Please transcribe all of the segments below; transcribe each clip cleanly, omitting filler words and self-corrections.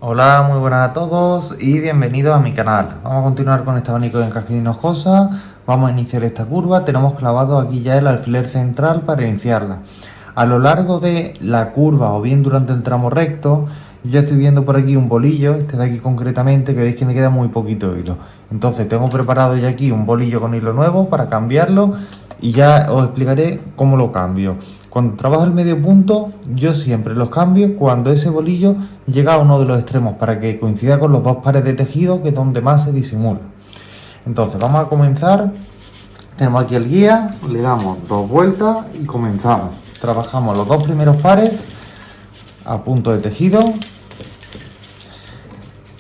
Hola, muy buenas a todos y bienvenidos a mi canal. Vamos a continuar con este abanico de encaje hinojosa. Vamos a iniciar esta curva. Tenemos clavado aquí ya el alfiler central para iniciarla. A lo largo de la curva o bien durante el tramo recto, yo estoy viendo por aquí un bolillo, este de aquí concretamente, que veis que me queda muy poquito hilo. Entonces tengo preparado ya aquí un bolillo con hilo nuevo para cambiarlo y ya os explicaré cómo lo cambio. Cuando trabajo el medio punto, yo siempre los cambio cuando ese bolillo llega a uno de los extremos para que coincida con los dos pares de tejido, que es donde más se disimula. Entonces vamos a comenzar. Tenemos aquí el guía, le damos 2 vueltas y comenzamos. Trabajamos los 2 primeros pares a punto de tejido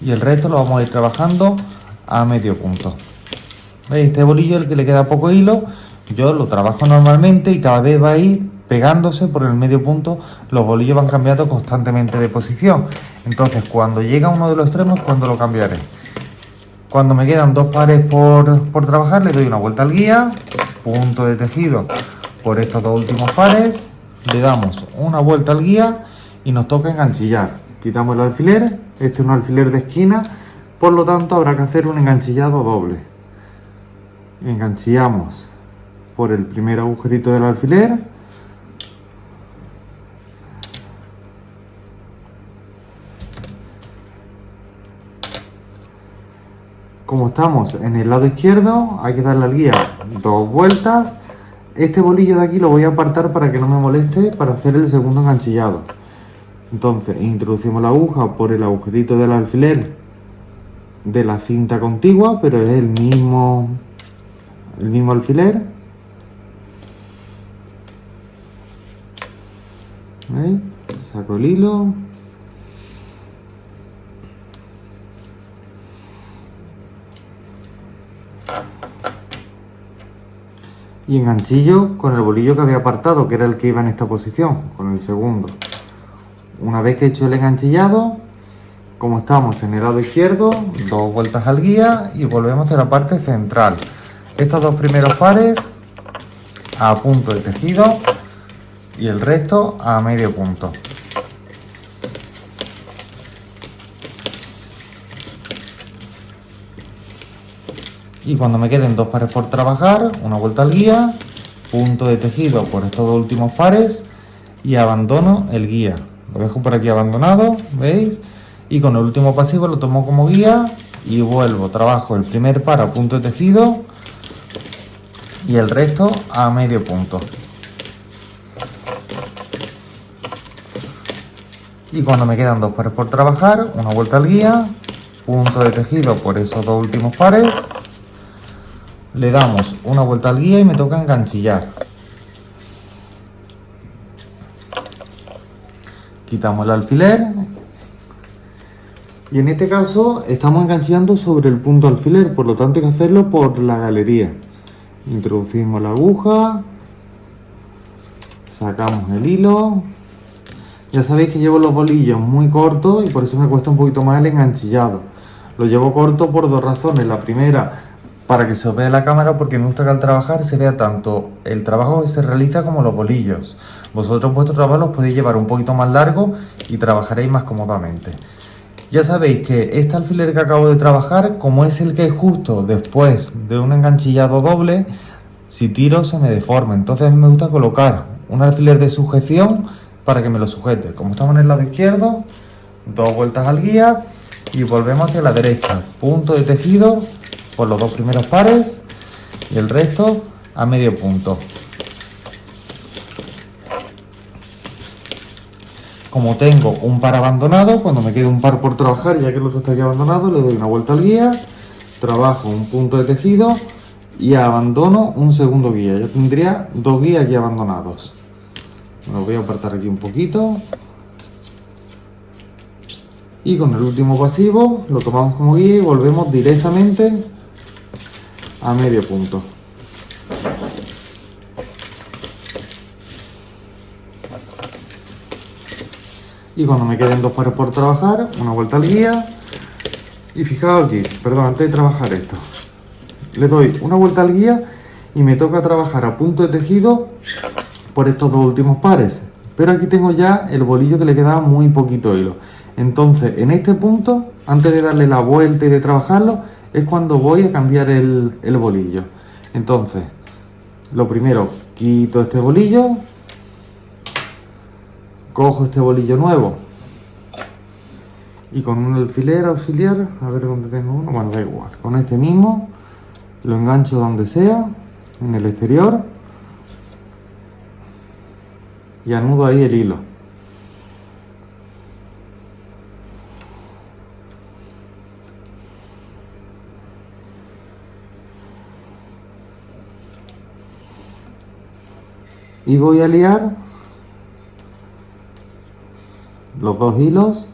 y el resto lo vamos a ir trabajando a medio punto. ¿Veis? Este bolillo, el que le queda poco hilo, yo lo trabajo normalmente y cada vez va a ir pegándose por el medio punto. Los bolillos van cambiando constantemente de posición. Entonces cuando llega a uno de los extremos, cuando lo cambiaré. Cuando me quedan 2 pares por trabajar, le doy una vuelta al guía, punto de tejido por estos 2 últimos pares, le damos una vuelta al guía y nos toca enganchillar. Quitamos el alfiler, este es un alfiler de esquina, por lo tanto habrá que hacer un enganchillado doble. Enganchillamos por el primer agujerito del alfiler, como estamos en el lado izquierdo, hay que darle al guía 2 vueltas. Este bolillo de aquí lo voy a apartar para que no me moleste para hacer el segundo enganchillado. Entonces introducimos la aguja por el agujerito del alfiler de la cinta contigua, pero es el mismo alfiler. ¿Veis? Saco el hilo. Y enganchillo con el bolillo que había apartado, que era el que iba en esta posición, con el segundo. Una vez que he hecho el enganchillado, como estamos en el lado izquierdo, 2 vueltas al guía y volvemos a la parte central. Estos 2 primeros pares a punto de tejido y el resto a medio punto. Y cuando me queden 2 pares por trabajar, una vuelta al guía, punto de tejido por estos 2 últimos pares y abandono el guía. Lo dejo por aquí abandonado, ¿veis? Y con el último pasivo lo tomo como guía y vuelvo. Trabajo el primer par a punto de tejido y el resto a medio punto. Y cuando me quedan 2 pares por trabajar, una vuelta al guía, punto de tejido por esos 2 últimos pares. Le damos una vuelta al guía y me toca enganchillar. Quitamos el alfiler. Y en este caso estamos enganchando sobre el punto alfiler, por lo tanto hay que hacerlo por la galería. Introducimos la aguja. Sacamos el hilo. Ya sabéis que llevo los bolillos muy cortos y por eso me cuesta un poquito más el enganchillado. Lo llevo corto por 2 razones. La primera, para que se os vea la cámara, porque me gusta que al trabajar se vea tanto el trabajo que se realiza como los bolillos. Vosotros vuestro trabajo los podéis llevar un poquito más largo y trabajaréis más cómodamente. Ya sabéis que este alfiler que acabo de trabajar, como es el que es justo después de un enganchillado doble, si tiro se me deforma. Entonces a mí me gusta colocar un alfiler de sujeción para que me lo sujete. Como estamos en el lado izquierdo, 2 vueltas al guía y volvemos hacia la derecha. Punto de tejido por los 2 primeros pares y el resto a medio punto. Como tengo un par abandonado, cuando me quede un par por trabajar, ya que el otro está aquí abandonado, le doy una vuelta al guía, trabajo un punto de tejido y abandono un segundo guía. Ya tendría 2 guías aquí abandonados. Me lo voy a apartar aquí un poquito. Y con el último pasivo lo tomamos como guía y volvemos directamente a medio punto. Y cuando me queden 2 pares por trabajar, una vuelta al guía. Y fijaos aquí, perdón, antes de trabajar esto, le doy una vuelta al guía y me toca trabajar a punto de tejido por estos 2 últimos pares. pero aquí tengo ya el bolillo que le quedaba muy poquito hilo. Entonces en este punto, antes de darle la vuelta y de trabajarlo, es cuando voy a cambiar el bolillo. Entonces lo primero, quito este bolillo, cojo este bolillo nuevo y con un alfiler auxiliar, a ver dónde tengo uno, bueno, da igual, con este mismo lo engancho donde sea, en el exterior, y anudo ahí el hilo. Y voy a liar los dos hilos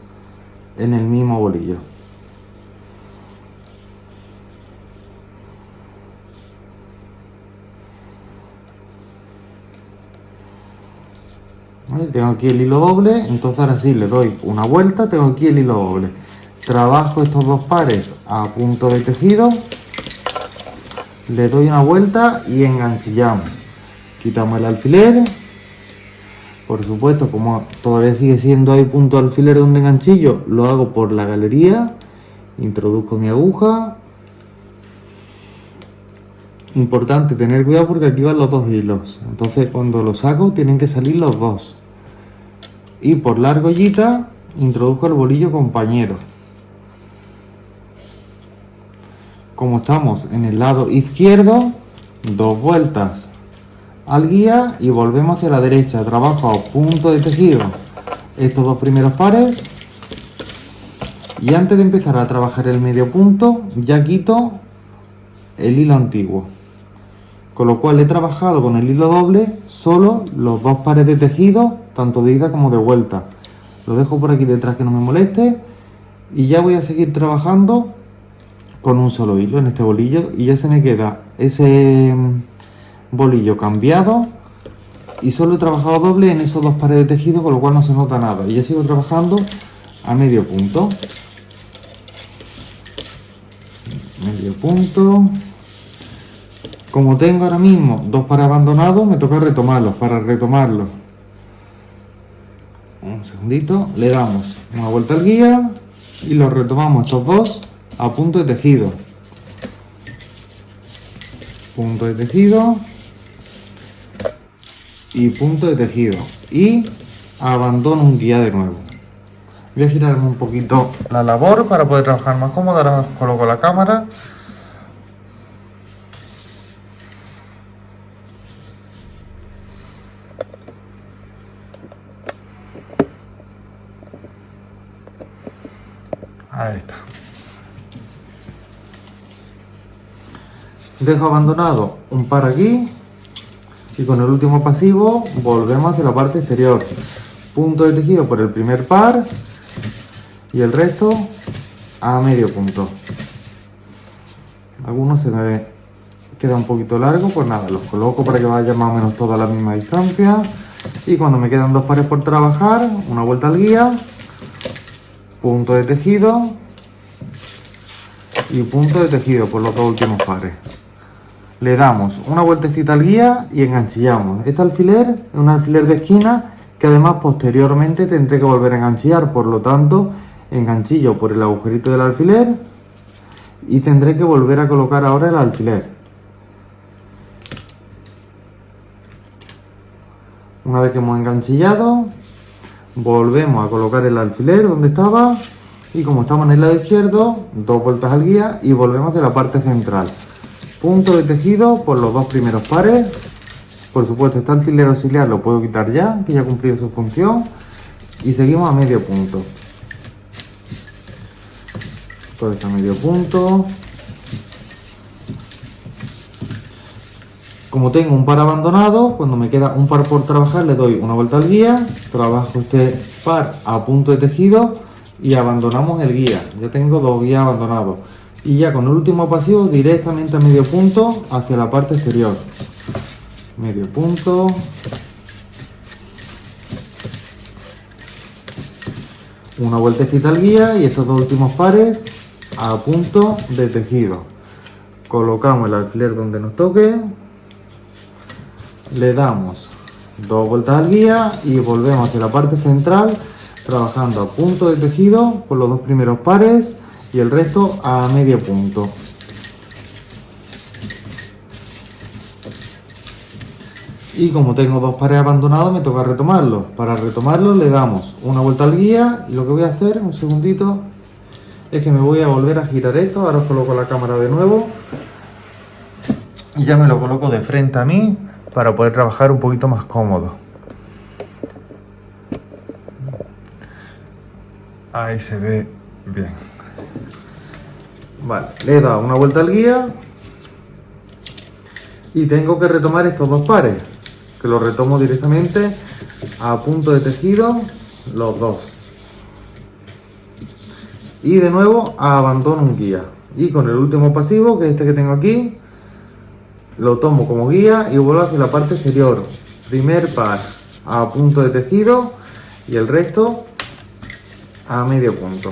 en el mismo bolillo. ¿Vale? Tengo aquí el hilo doble, entonces ahora sí le doy una vuelta, tengo aquí el hilo doble. Trabajo estos dos pares a punto de tejido, le doy una vuelta y enganchillamos. Quitamos el alfiler. Por supuesto, como todavía sigue siendo ahí punto de alfiler donde enganchillo, lo hago por la galería. Introduzco mi aguja. Importante tener cuidado porque aquí van los dos hilos. Entonces cuando lo saco tienen que salir los dos. Y por la argollita introduzco el bolillo compañero. Como estamos en el lado izquierdo, dos vueltas al guía y volvemos hacia la derecha. Trabajo a punto de tejido estos dos primeros pares y antes de empezar a trabajar el medio punto ya quito el hilo antiguo, con lo cual he trabajado con el hilo doble solo los dos pares de tejido, tanto de ida como de vuelta. Lo dejo por aquí detrás que no me moleste y ya voy a seguir trabajando con un solo hilo en este bolillo y ya se me queda ese bolillo cambiado y solo he trabajado doble en esos dos pares de tejido, con lo cual no se nota nada y ya sigo trabajando a medio punto. Medio punto. Como tengo ahora mismo dos pares abandonados, me toca retomarlos. Para retomarlos, un segundito, le damos una vuelta al guía y los retomamos estos dos a punto de tejido. Punto de tejido y punto de tejido y abandono un guía de nuevo. Voy a girarme un poquito la labor para poder trabajar más cómodo. Ahora coloco la cámara. Ahí está. Dejo abandonado un par aquí y con el último pasivo volvemos hacia la parte exterior. Punto de tejido por el primer par y el resto a medio punto. Algunos se me queda un poquito largo, pues nada, los coloco para que vaya más o menos toda a la misma distancia. Y cuando me quedan dos pares por trabajar, una vuelta al guía, punto de tejido y punto de tejido por los dos últimos pares. Le damos una vueltecita al guía y enganchillamos. Este alfiler es un alfiler de esquina que además posteriormente tendré que volver a enganchillar, por lo tanto enganchillo por el agujerito del alfiler y tendré que volver a colocar ahora el alfiler. Una vez que hemos enganchillado, volvemos a colocar el alfiler donde estaba y como estamos en el lado izquierdo, dos vueltas al guía y volvemos de la parte central. Punto de tejido por los dos primeros pares. Por supuesto, este alfiler auxiliar lo puedo quitar ya, que ya ha cumplido su función. Y seguimos a medio punto. Todo está a medio punto. Como tengo un par abandonado, cuando me queda un par por trabajar, le doy una vuelta al guía, trabajo este par a punto de tejido y abandonamos el guía. Ya tengo dos guías abandonados. Y ya con el último pasivo directamente a medio punto hacia la parte exterior. Medio punto. Una vueltecita al guía y estos dos últimos pares a punto de tejido. Colocamos el alfiler donde nos toque. Le damos 2 vueltas al guía y volvemos hacia la parte central trabajando a punto de tejido con los 2 primeros pares y el resto a medio punto. Y como tengo 2 pares abandonados me toca retomarlos. Para retomarlos le damos una vuelta al guía y lo que voy a hacer, un segundito, es que me voy a volver a girar esto. Ahora os coloco la cámara de nuevo y ya me lo coloco de frente a mí para poder trabajar un poquito más cómodo. Ahí se ve bien. Vale, le he dado una vuelta al guía y tengo que retomar estos 2 pares, que los retomo directamente a punto de tejido los 2. Y de nuevo abandono un guía. Y con el último pasivo, que es este que tengo aquí, lo tomo como guía y vuelvo hacia la parte exterior. Primer par a punto de tejido y el resto a medio punto.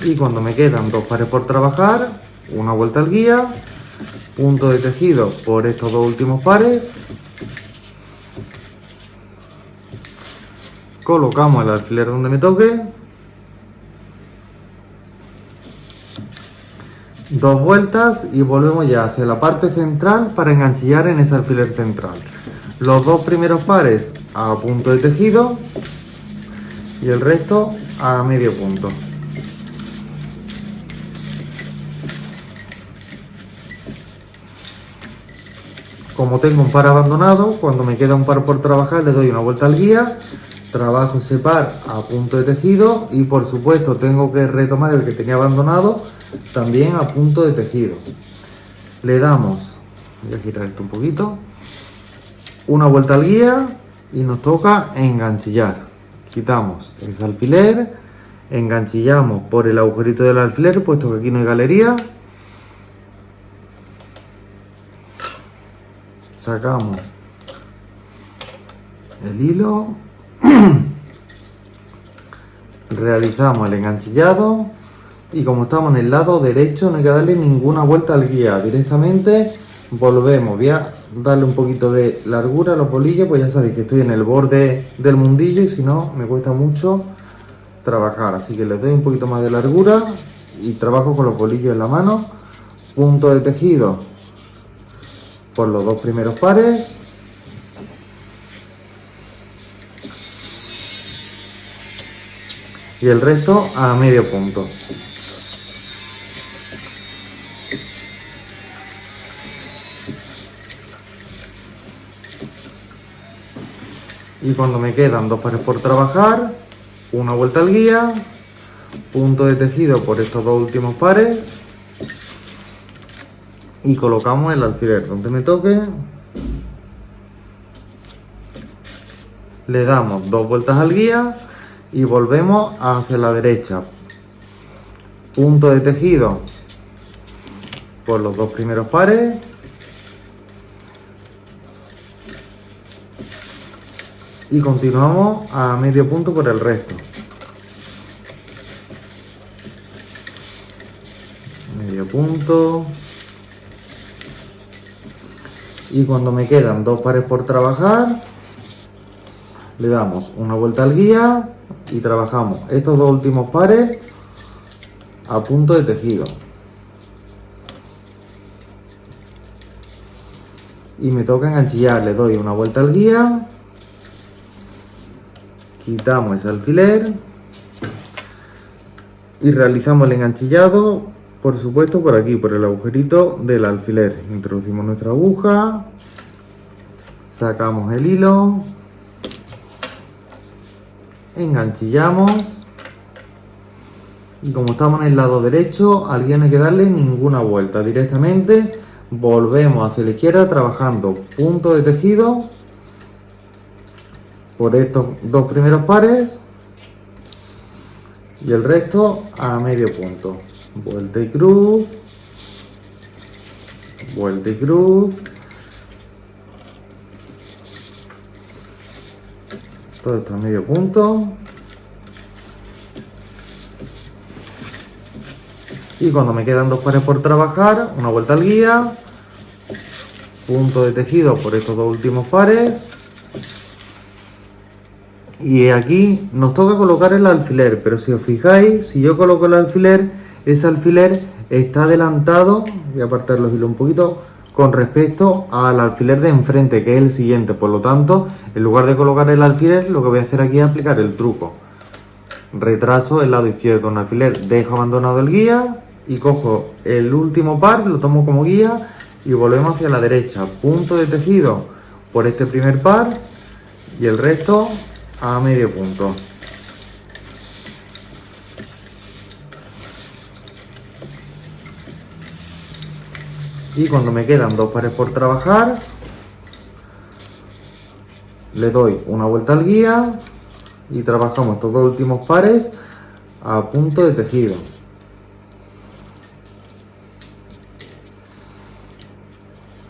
Y cuando me quedan 2 pares por trabajar, una vuelta al guía, punto de tejido por estos 2 últimos pares, colocamos el alfiler donde me toque, 2 vueltas y volvemos ya hacia la parte central para enganchillar en ese alfiler central. Los 2 primeros pares a punto de tejido y el resto a medio punto. Como tengo un par abandonado, cuando me queda un par por trabajar le doy una vuelta al guía, trabajo ese par a punto de tejido y por supuesto tengo que retomar el que tenía abandonado también a punto de tejido. Le damos, voy a girar esto un poquito, una vuelta al guía y nos toca enganchillar. Quitamos ese alfiler, enganchillamos por el agujerito del alfiler, puesto que aquí no hay galería. Sacamos el hilo, realizamos el enganchillado y como estamos en el lado derecho no hay que darle ninguna vuelta al guía, directamente volvemos. Voy a darle un poquito de largura a los bolillos, pues ya sabéis que estoy en el borde del mundillo y si no me cuesta mucho trabajar, así que les doy un poquito más de largura y trabajo con los bolillos en la mano, punto de tejido por los 2 primeros pares y el resto a medio punto. Y cuando me quedan 2 pares por trabajar, una vuelta al guía, punto de tejido por estos 2 últimos pares y colocamos el alfiler donde me toque, le damos 2 vueltas al guía y volvemos hacia la derecha, punto de tejido por los 2 primeros pares y continuamos a medio punto por el resto. Medio punto. Y cuando me quedan 2 pares por trabajar, le damos una vuelta al guía y trabajamos estos 2 últimos pares a punto de tejido. Y me toca enganchillar, le doy una vuelta al guía, quitamos ese alfiler y realizamos el enganchillado, por supuesto por aquí, por el agujerito del alfiler. Introducimos nuestra aguja, sacamos el hilo, enganchillamos y como estamos en el lado derecho, al guía no hay que darle ninguna vuelta, directamente volvemos hacia la izquierda trabajando punto de tejido por estos 2 primeros pares y el resto a medio punto. Vuelta y cruz, vuelta y cruz. Todo esto a medio punto. Y cuando me quedan 2 pares por trabajar, una vuelta al guía, punto de tejido por estos 2 últimos pares. Y aquí nos toca colocar el alfiler, pero si os fijáis, si yo coloco el alfiler, ese alfiler está adelantado, voy a apartar los hilos un poquito, con respecto al alfiler de enfrente, que es el siguiente. Por lo tanto, en lugar de colocar el alfiler, lo que voy a hacer aquí es aplicar el truco. Retraso el lado izquierdo un alfiler, dejo abandonado el guía y cojo el último par, lo tomo como guía y volvemos hacia la derecha. Punto de tejido por este primer par y el resto a medio punto. Y cuando me quedan 2 pares por trabajar, le doy una vuelta al guía y trabajamos estos 2 últimos pares a punto de tejido.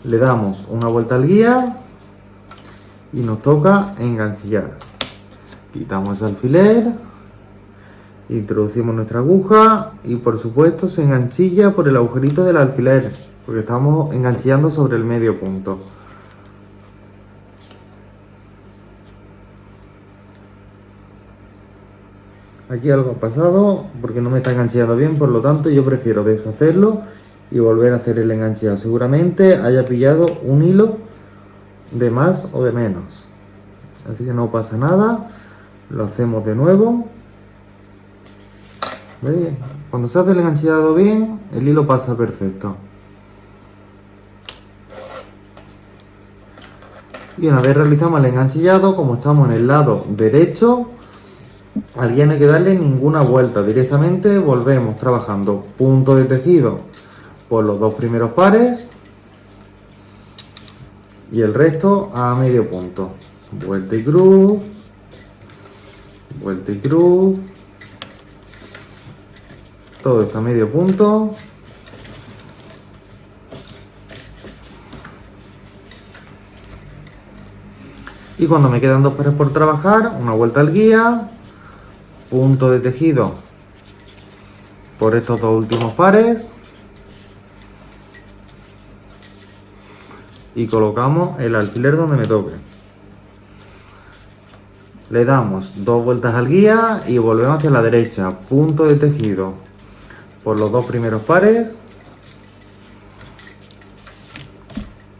Le damos una vuelta al guía y nos toca enganchillar. Quitamos el alfiler, introducimos nuestra aguja y por supuesto se enganchilla por el agujerito del alfiler, porque estamos enganchillando sobre el medio punto. Aquí algo ha pasado porque no me está enganchillando bien, por lo tanto yo prefiero deshacerlo y volver a hacer el enganchillado. Seguramente haya pillado un hilo de más o de menos, así que no pasa nada, lo hacemos de nuevo. ¿Veis? Cuando se hace el enganchillado bien, el hilo pasa perfecto. Y una vez realizamos el enganchillado, como estamos en el lado derecho, al guía no hay que darle ninguna vuelta, directamente volvemos trabajando punto de tejido por los 2 primeros pares y el resto a medio punto. Vuelta y cruz, vuelta y cruz, todo esto a medio punto. Y cuando me quedan 2 pares por trabajar, una vuelta al guía, punto de tejido por estos 2 últimos pares y colocamos el alfiler donde me toque. Le damos 2 vueltas al guía y volvemos hacia la derecha, punto de tejido por los 2 primeros pares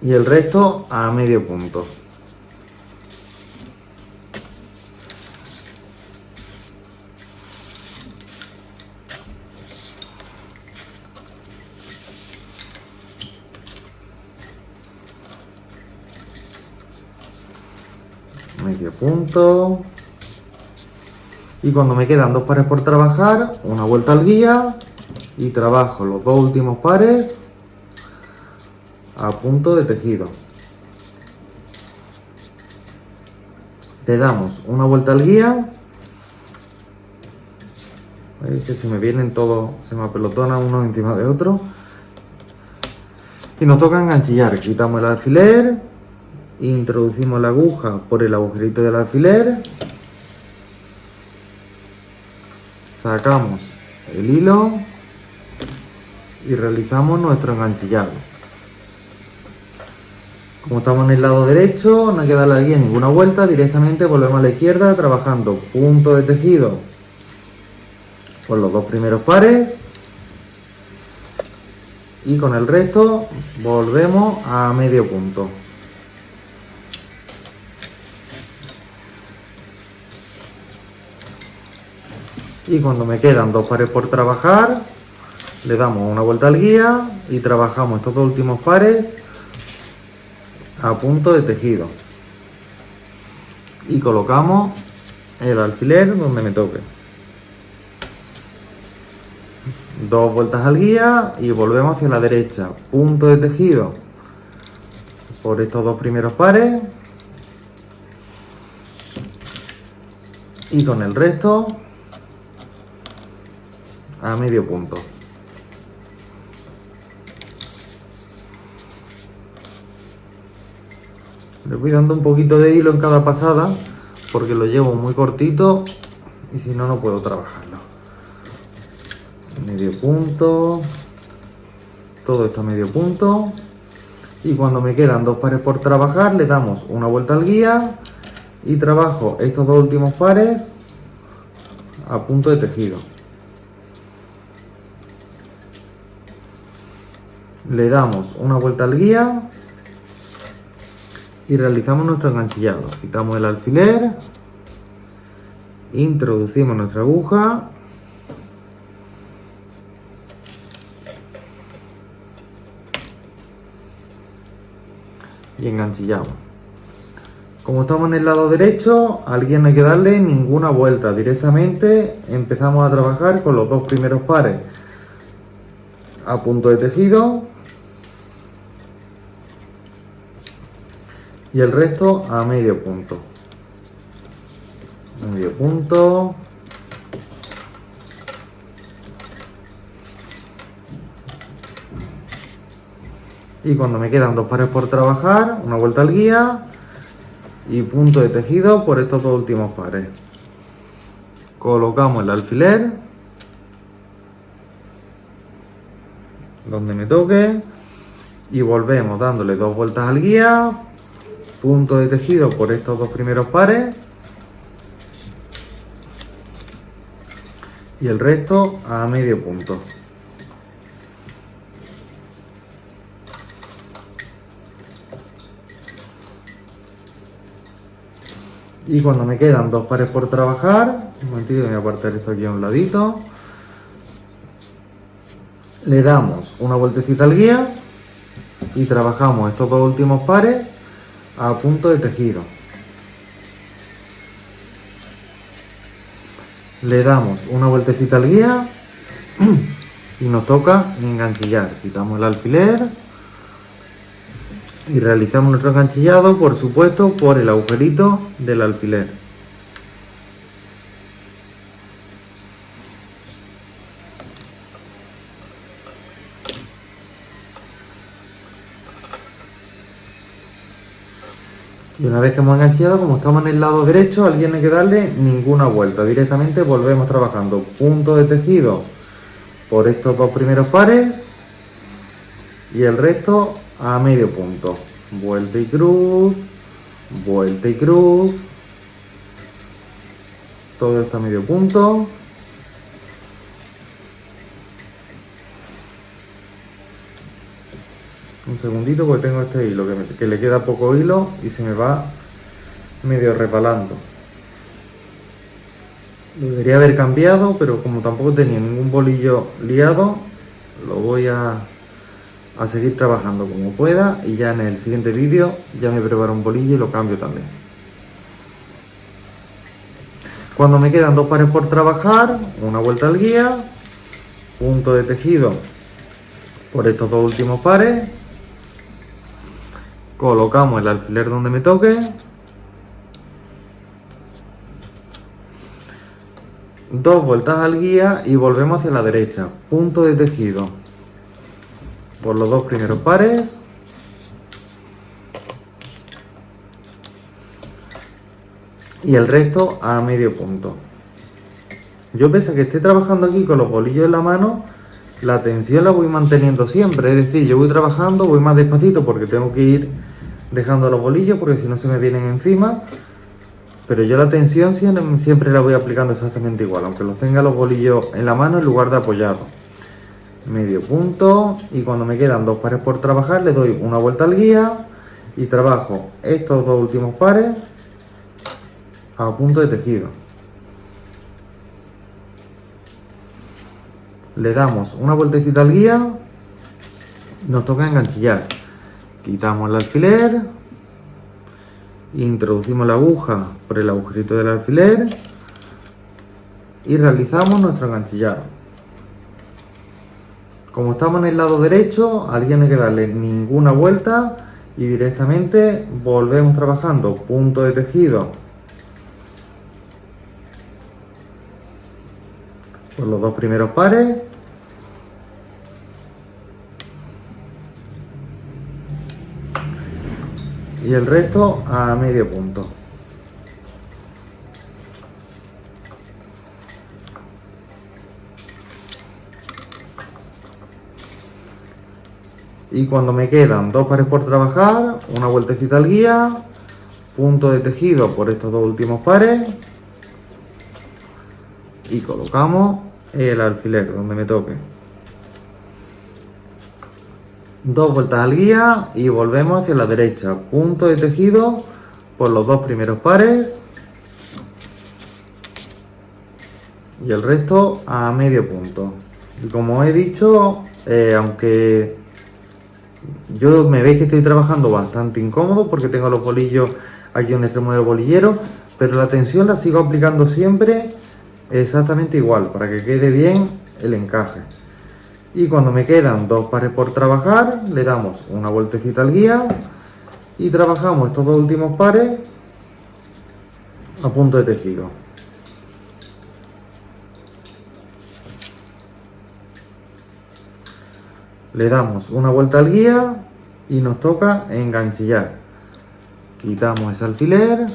y el resto a medio punto. Medio punto. Y cuando me quedan 2 pares por trabajar, una vuelta al guía y trabajo los 2 últimos pares a punto de tejido. Le damos una vuelta al guía. ¿Veis que se me vienen todos, se me apelotonan uno encima de otro? Y nos toca enganchillar. Quitamos el alfiler, introducimos la aguja por el agujerito del alfiler, sacamos el hilo y realizamos nuestro enganchillado. Como estamos en el lado derecho, no hay que darle al guía ninguna vuelta, directamente volvemos a la izquierda trabajando punto de tejido por los 2 primeros pares y con el resto volvemos a medio punto. Y cuando me quedan 2 pares por trabajar, le damos una vuelta al guía y trabajamos estos 2 últimos pares a punto de tejido. Y colocamos el alfiler donde me toque. 2 vueltas al guía y volvemos hacia la derecha. Punto de tejido por estos 2 primeros pares. Y con el resto a medio punto. Le voy dando un poquito de hilo en cada pasada porque lo llevo muy cortito y si no, no puedo trabajarlo. medio punto, todo esto a medio punto. Y cuando me quedan 2 pares por trabajar, le damos una vuelta al guía y trabajo estos 2 últimos pares a punto de tejido. Le damos una vuelta al guía y realizamos nuestro enganchillado. Quitamos el alfiler, introducimos nuestra aguja y enganchillamos. Como estamos en el lado derecho, al guía no hay que darle ninguna vuelta, directamente empezamos a trabajar con los 2 primeros pares a punto de tejido y el resto a medio punto. Medio punto. Y cuando me quedan 2 pares por trabajar, una vuelta al guía y punto de tejido por estos 2 últimos pares. Colocamos el alfiler donde me toque y volvemos dándole 2 vueltas al guía, punto de tejido por estos 2 primeros pares y el resto a medio punto. Y cuando me quedan 2 pares por trabajar, un momentito, voy a apartar esto aquí a un ladito, le damos una vueltecita al guía y trabajamos estos 2 últimos pares a punto de tejido. Le damos una vueltecita al guía y nos toca enganchillar. Quitamos el alfiler y realizamos nuestro enganchillado, por supuesto, por el agujerito del alfiler. Y una vez que hemos enganchado, como estamos en el lado derecho, al guía no hay que darle ninguna vuelta. Directamente volvemos trabajando punto de tejido por estos 2 primeros pares y el resto a medio punto. Vuelta y cruz, vuelta y cruz. Todo esto a medio punto. Un segundito porque tengo este hilo que le queda poco hilo y se me va medio resbalando. Lo debería haber cambiado, pero como tampoco tenía ningún bolillo liado, lo voy a seguir trabajando como pueda y ya en el siguiente vídeo ya me preparo un bolillo y lo cambio también. Cuando me quedan 2 pares por trabajar, una vuelta al guía, punto de tejido por estos 2 últimos pares, colocamos el alfiler donde me toque, 2 vueltas al guía y volvemos hacia la derecha, punto de tejido por los 2 primeros pares y el resto a medio punto. Yo, pese a que esté trabajando aquí con los bolillos en la mano, la tensión la voy manteniendo siempre, es decir, yo voy trabajando, voy más despacito porque tengo que ir dejando los bolillos porque si no se me vienen encima, pero yo la tensión siempre la voy aplicando exactamente igual, aunque los tenga los bolillos en la mano en lugar de apoyado. Medio punto y cuando me quedan 2 pares por trabajar le doy una vuelta al guía y trabajo estos 2 últimos pares a punto de tejido. Le damos una vueltecita al guía, nos toca enganchillar. Quitamos el alfiler, introducimos la aguja por el agujerito del alfiler y realizamos nuestro enganchillado. Como estamos en el lado derecho, al guía no hay que darle ninguna vuelta y directamente volvemos trabajando punto de tejido por los 2 primeros pares y el resto a medio punto. Y cuando me quedan 2 pares por trabajar, una vueltecita al guía, punto de tejido por estos 2 últimos pares y colocamos el alfiler donde me toque. 2 vueltas al guía y volvemos hacia la derecha, punto de tejido por los 2 primeros pares y el resto a medio punto. Y como he dicho, aunque yo me veis que estoy trabajando bastante incómodo porque tengo los bolillos aquí en un extremo del bolillero, pero la tensión la sigo aplicando siempre exactamente igual para que quede bien el encaje. Y cuando me quedan 2 pares por trabajar, le damos una vueltecita al guía y trabajamos estos 2 últimos pares a punto de tejido. Le damos una vuelta al guía y nos toca enganchillar. Quitamos ese alfiler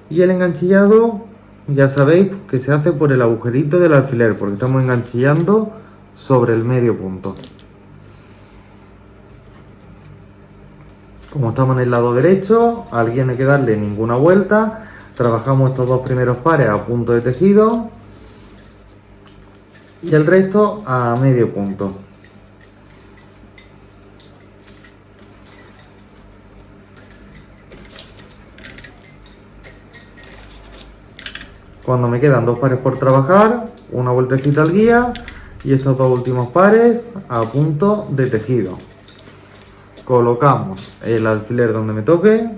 y el enganchillado ya sabéis que se hace por el agujerito del alfiler porque estamos enganchillando sobre el medio punto. Como estamos en el lado derecho, al guía no hay que darle ninguna vuelta. Trabajamos estos 2 primeros pares a punto de tejido y el resto a medio punto. Cuando me quedan 2 pares por trabajar, una vueltecita al guía y estos 2 últimos pares a punto de tejido. Colocamos el alfiler donde me toque,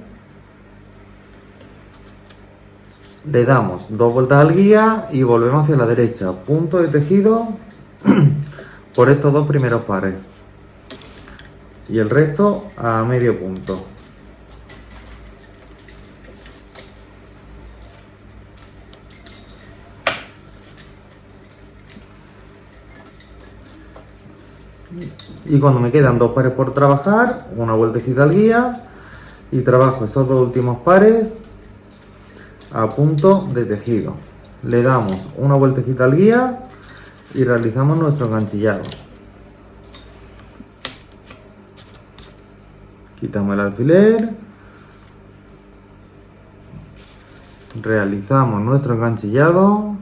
le damos 2 vueltas al guía y volvemos hacia la derecha, punto de tejido por estos 2 primeros pares y el resto a medio punto. Y cuando me quedan 2 pares por trabajar, una vueltecita al guía y trabajo esos 2 últimos pares a punto de tejido. Le damos una vueltecita al guía y realizamos nuestro enganchillado. Quitamos el alfiler, realizamos nuestro enganchillado.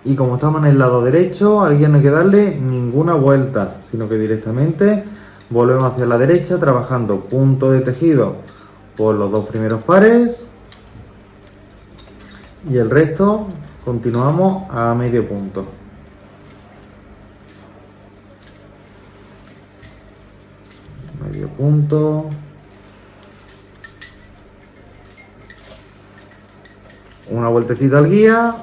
Y como estamos en el lado derecho, al guía no hay que darle ninguna vuelta, sino que directamente volvemos hacia la derecha trabajando punto de tejido por los 2 primeros pares y el resto continuamos a medio punto. Medio punto. Una vueltecita al guía.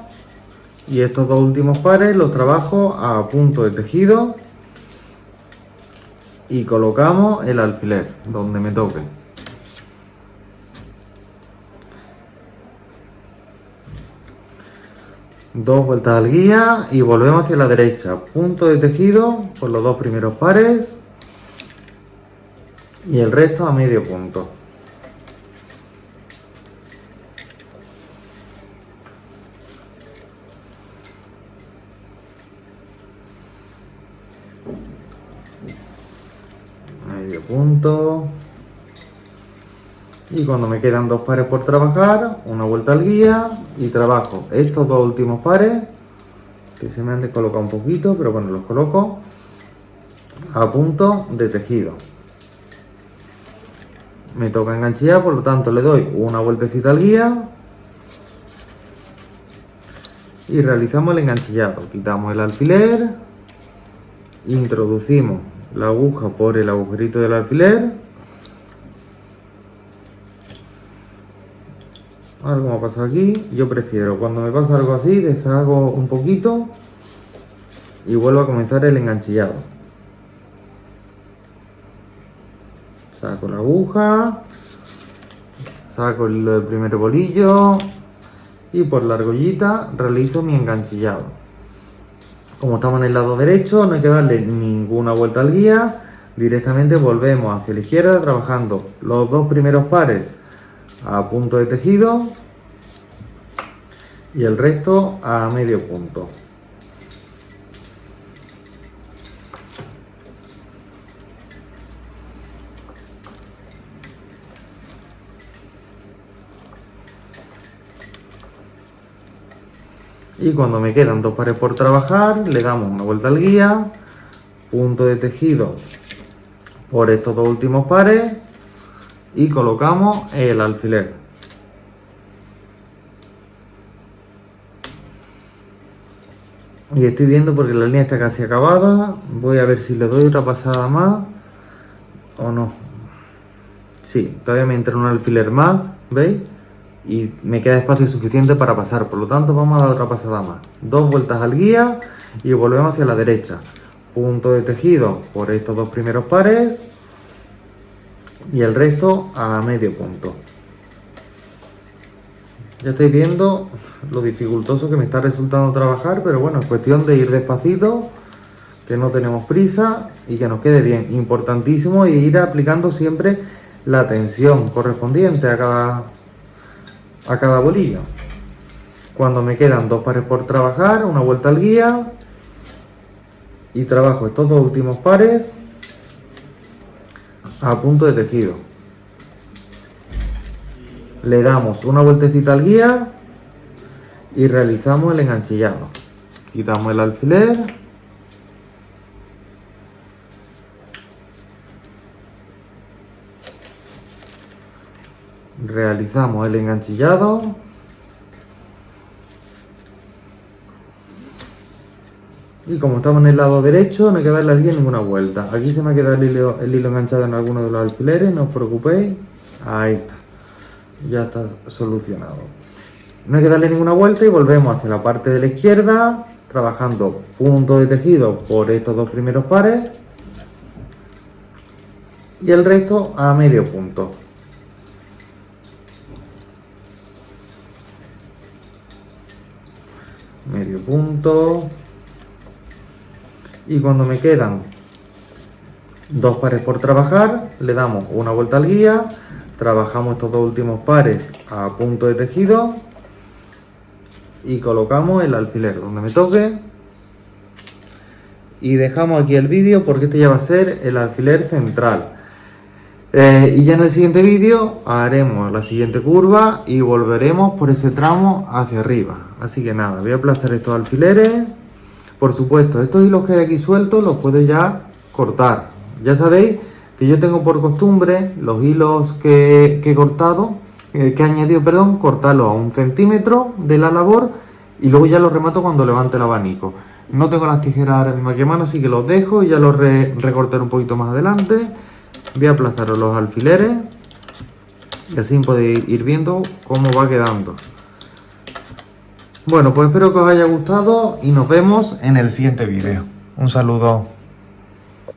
Y estos 2 últimos pares los trabajo a punto de tejido y colocamos el alfiler donde me toque. Dos vueltas al guía y volvemos hacia la derecha, punto de tejido por los 2 primeros pares y el resto a medio punto. Medio punto. Y cuando me quedan 2 pares por trabajar, una vuelta al guía y trabajo estos 2 últimos pares que se me han descolocado un poquito, pero bueno, los coloco a punto de tejido. Me toca enganchillar, por lo tanto le doy una vueltecita al guía y realizamos el enganchillado. Quitamos el alfiler, introducimos la aguja por el agujerito del alfiler. Algo me ha pasado aquí. Yo prefiero cuando me pasa algo así, deshago un poquito y vuelvo a comenzar el enganchillado. Saco la aguja, saco el hilo del primer bolillo y por la argollita realizo mi enganchillado. Como estamos en el lado derecho, no hay que darle ninguna vuelta al guía, directamente volvemos hacia la izquierda trabajando los 2 primeros pares a punto de tejido y el resto a medio punto. Y cuando me quedan 2 pares por trabajar, le damos una vuelta al guía, punto de tejido por estos 2 últimos pares y colocamos el alfiler. Y estoy viendo porque la línea está casi acabada. Voy a ver si le doy otra pasada más o no. Sí, todavía me entra un alfiler más, ¿veis? Y me queda espacio suficiente para pasar, por lo tanto vamos a dar otra pasada más. 2 vueltas al guía y volvemos hacia la derecha. Punto de tejido por estos 2 primeros pares y el resto a medio punto. Ya estáis viendo lo dificultoso que me está resultando trabajar, pero bueno, es cuestión de ir despacito, que no tenemos prisa y que nos quede bien. Importantísimo ir aplicando siempre la tensión correspondiente a cada bolillo. Cuando me quedan 2 pares por trabajar, una vuelta al guía y trabajo estos 2 últimos pares a punto de tejido. Le damos una vueltecita al guía y realizamos el enganchillado. Quitamos el alfiler. Realizamos el enganchillado. Y como estamos en el lado derecho, no hay que darle al guía ninguna vuelta. Aquí se me ha quedado el hilo enganchado en alguno de los alfileres, no os preocupéis. Ahí está. Ya está solucionado. No hay que darle ninguna vuelta y volvemos hacia la parte de la izquierda, trabajando punto de tejido por estos 2 primeros pares y el resto a medio punto. Medio punto. Y cuando me quedan 2 pares por trabajar, le damos una vuelta al guía, trabajamos estos 2 últimos pares a punto de tejido y colocamos el alfiler donde me toque y dejamos aquí el vídeo porque este ya va a ser el alfiler central. Y ya en el siguiente vídeo haremos la siguiente curva y volveremos por ese tramo hacia arriba. Así que nada, voy a aplastar estos alfileres. Por supuesto, estos hilos que hay aquí sueltos los puedo ya cortar. Ya sabéis que yo tengo por costumbre los hilos que he cortado, que he añadido, perdón, cortarlos a 1 centímetro de la labor y luego ya los remato cuando levante el abanico. No tengo las tijeras ahora mismo aquí a mano, así que los dejo y ya los recortaré un poquito más adelante. Voy a aplazar los alfileres y así podéis ir viendo cómo va quedando. Bueno, pues espero que os haya gustado y nos vemos en el siguiente vídeo. Un saludo.